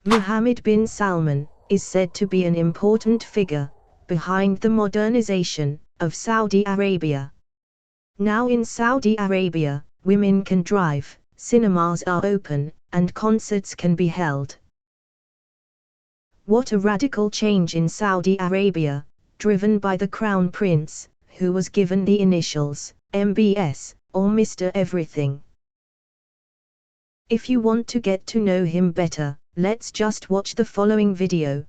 Mohammed bin Salman is said to be an important figure behind the modernization of Saudi Arabia. Now in Saudi Arabia, women can drive, cinemas are open, and concerts can be held. What a radical change in Saudi Arabia, driven by the Crown Prince, who was given the initials MBS, or Mr. Everything. If you want to get to know him better, let's just watch the following video.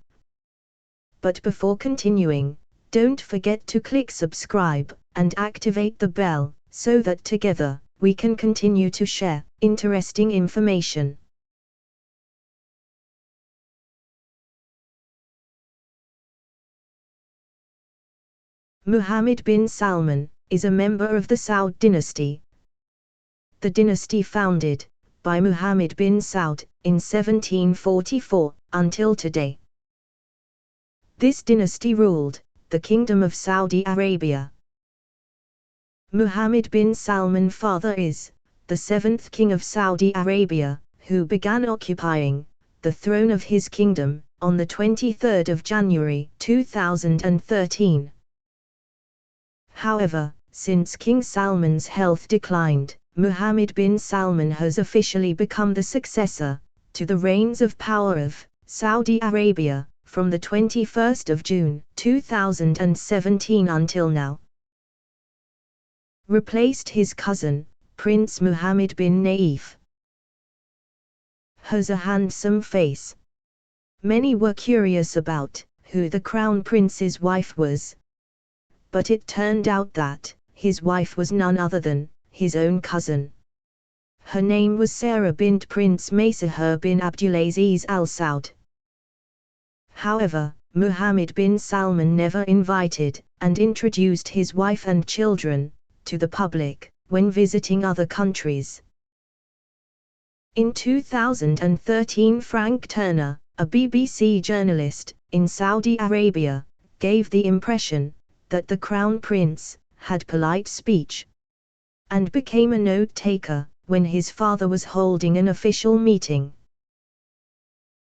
But before continuing, don't forget to click subscribe and activate the bell, so that together, we can continue to share interesting information. Mohammed bin Salman is a member of the Saud dynasty. The dynasty founded by Mohammed bin Saud in 1744 until today. This dynasty ruled the Kingdom of Saudi Arabia. Mohammed bin Salman father is the seventh king of Saudi Arabia, who began occupying the throne of his kingdom on the 23rd of January 2013. However, since King Salman's health declined, Mohammed bin Salman has officially become the successor to the reins of power of Saudi Arabia from the 21st of June 2017 until now. Replaced his cousin, Prince Mohammed bin Naif. Has a handsome face. Many were curious about who the Crown Prince's wife was. But it turned out that his wife was none other than his own cousin. Her name was Sarah bint Prince Maysahur bin Abdulaziz Al Saud. However, Mohammed bin Salman never invited and introduced his wife and children to the public when visiting other countries. In 2013, Frank Turner, a BBC journalist in Saudi Arabia, gave the impression that the Crown Prince had polite speech and became a note-taker when his father was holding an official meeting.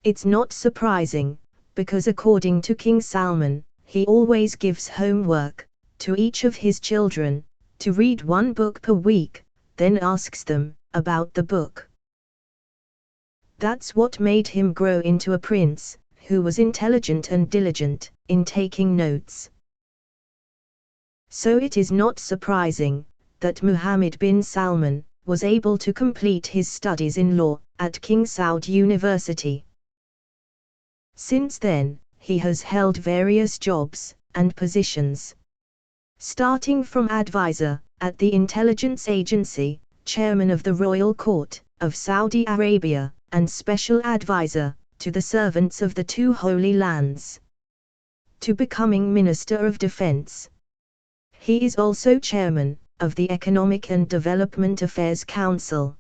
It's not surprising, because according to King Salman, he always gives homework to each of his children to read one book per week, then asks them about the book. That's what made him grow into a prince who was intelligent and diligent in taking notes. So it is not surprising that Mohammed bin Salman was able to complete his studies in law at King Saud University. Since then, he has held various jobs and positions. Starting from advisor at the intelligence agency, chairman of the Royal Court of Saudi Arabia, and special advisor to the servants of the two Holy Lands, to becoming Minister of Defense. He is also chairman of the Economic and Development Affairs Council.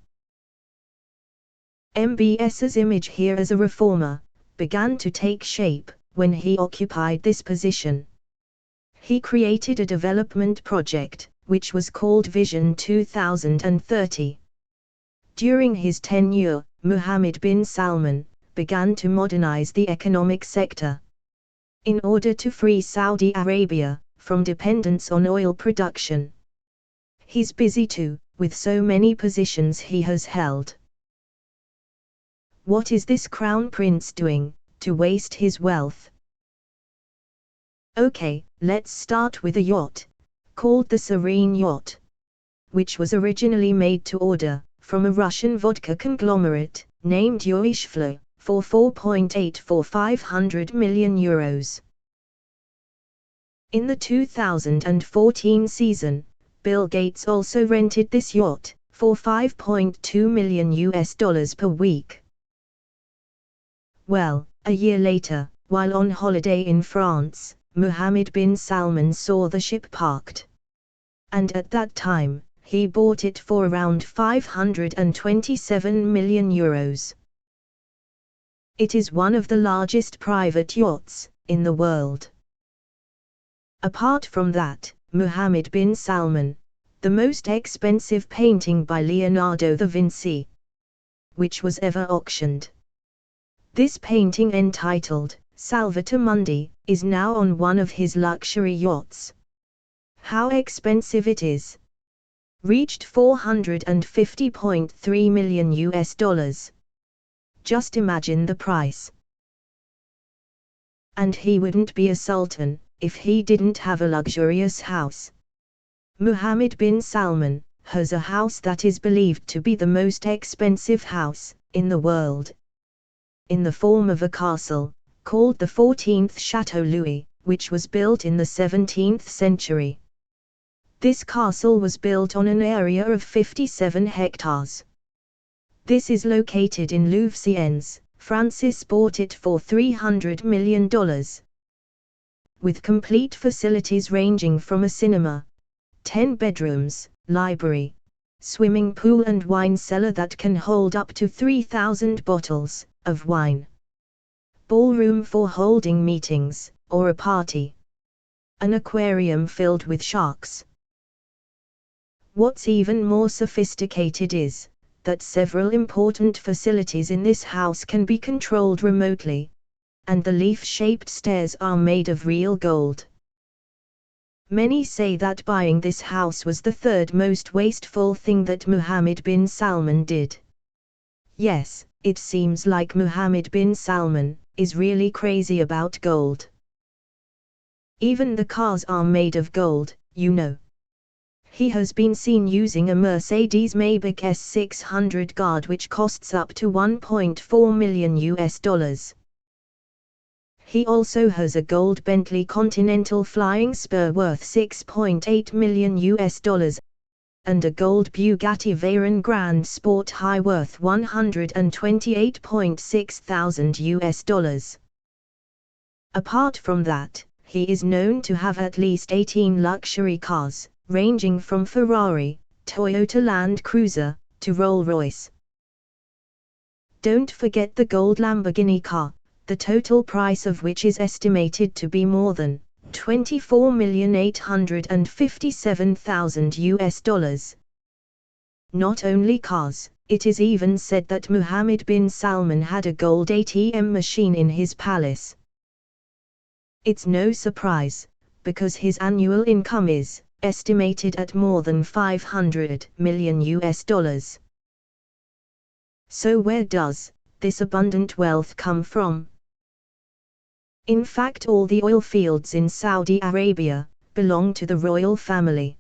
MBS's image here as a reformer began to take shape when he occupied this position. He created a development project, which was called Vision 2030. During his tenure, Mohammed bin Salman began to modernize the economic sector in order to free Saudi Arabia from dependence on oil production. He's busy too, with so many positions he has held. What is this Crown Prince doing to waste his wealth? Okay, let's start with a yacht, called the Serene Yacht, which was originally made to order from a Russian vodka conglomerate named Yoishflo for €4.85 million. In the 2014 season, Bill Gates also rented this yacht for $5.2 million per week. Well, a year later, while on holiday in France, Mohammed bin Salman saw the ship parked. And at that time, he bought it for around €527 million. It is one of the largest private yachts in the world. Apart from that, Mohammed bin Salman, the most expensive painting by Leonardo da Vinci, which was ever auctioned. This painting, entitled Salvator Mundi, is now on one of his luxury yachts. How expensive it is! Reached $450.3 million US. Just imagine the price. And he wouldn't be a sultan if he didn't have a luxurious house. Mohammed bin Salman has a house that is believed to be the most expensive house in the world. In the form of a castle, called the 14th Chateau Louis, which was built in the 17th century. This castle was built on an area of 57 hectares. This is located in Louveciennes. Francis bought it for $300 million. With complete facilities ranging from a cinema, 10 bedrooms, library, swimming pool and wine cellar that can hold up to 3,000 bottles of wine. Ballroom for holding meetings or a party. An aquarium filled with sharks. What's even more sophisticated is that several important facilities in this house can be controlled remotely, and the leaf-shaped stairs are made of real gold. Many say that buying this house was the third most wasteful thing that Mohammed bin Salman did. Yes, it seems like Mohammed bin Salman is really crazy about gold. Even the cars are made of gold, you know. He has been seen using a Mercedes-Maybach S600 Guard which costs up to $1.4 million US. He also has a gold Bentley Continental Flying Spur worth $6.8 million US, and a gold Bugatti Veyron Grand Sport High worth $128.6 thousand US. Apart from that, he is known to have at least 18 luxury cars, ranging from Ferrari, Toyota Land Cruiser, to Rolls-Royce. Don't forget the gold Lamborghini car, the total price of which is estimated to be more than $24,857,000 US. Not only cars, it is even said that Mohammed bin Salman had a gold ATM machine in his palace. It's no surprise, because his annual income is estimated at more than $500 million US. So where does this abundant wealth come from? In fact, all the oil fields in Saudi Arabia belong to the royal family.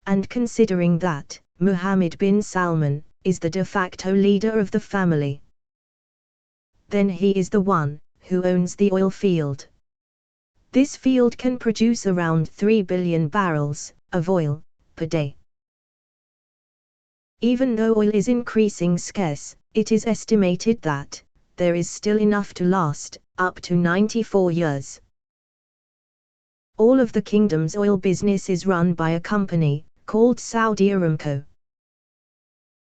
And considering that Mohammed bin Salman is the de facto leader of the family, then he is the one who owns the oil field. This field can produce around 3 billion barrels of oil per day. Even though oil is increasing scarce, it is estimated that there is still enough to last up to 94 years. All of the kingdom's oil business is run by a company called Saudi Aramco,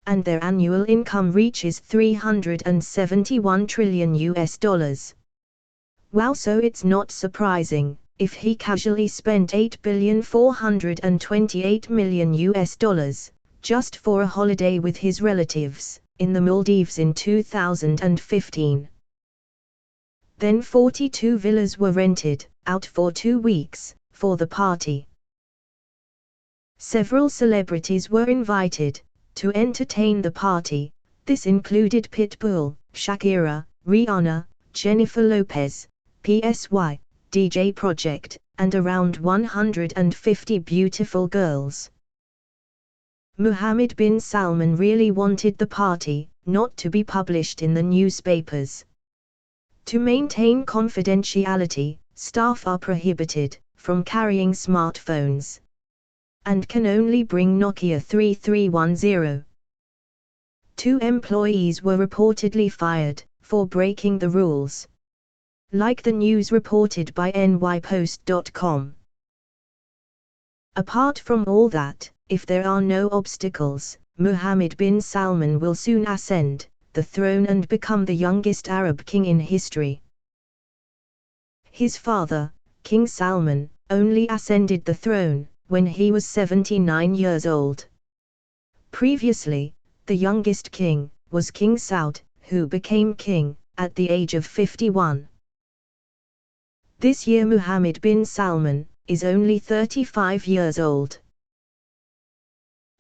and their annual income reaches $371 trillion US. Wow, so it's not surprising if he casually spent $8,428 million US just for a holiday with his relatives in the Maldives in 2015. Then 42 villas were rented out for 2 weeks for the party. Several celebrities were invited to entertain the party. This included Pitbull, Shakira, Rihanna, Jennifer Lopez, PSY, DJ Project, and around 150 beautiful girls. Mohammed bin Salman really wanted the party not to be published in the newspapers. To maintain confidentiality, staff are prohibited from carrying smartphones and can only bring Nokia 3310. 2 employees were reportedly fired for breaking the rules, like the news reported by nypost.com. Apart from all that, if there are no obstacles, Mohammed bin Salman will soon ascend the throne and become the youngest Arab king in history. His father, King Salman, only ascended the throne when he was 79 years old. Previously, the youngest king was King Saud, who became king at the age of 51. This year Mohammed bin Salman is only 35 years old.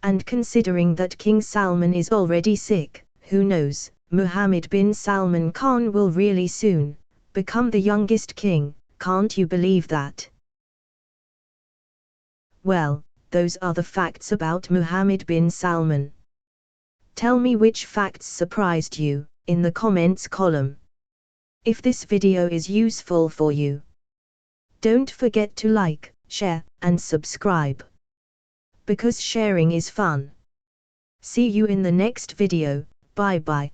And considering that King Salman is already sick, who knows, Mohammed bin Salman Khan will really soon become the youngest king, can't you believe that? Well, those are the facts about Mohammed bin Salman. Tell me which facts surprised you, in the comments column. If this video is useful for you, don't forget to like, share, and subscribe. Because sharing is fun. See you in the next video, bye bye.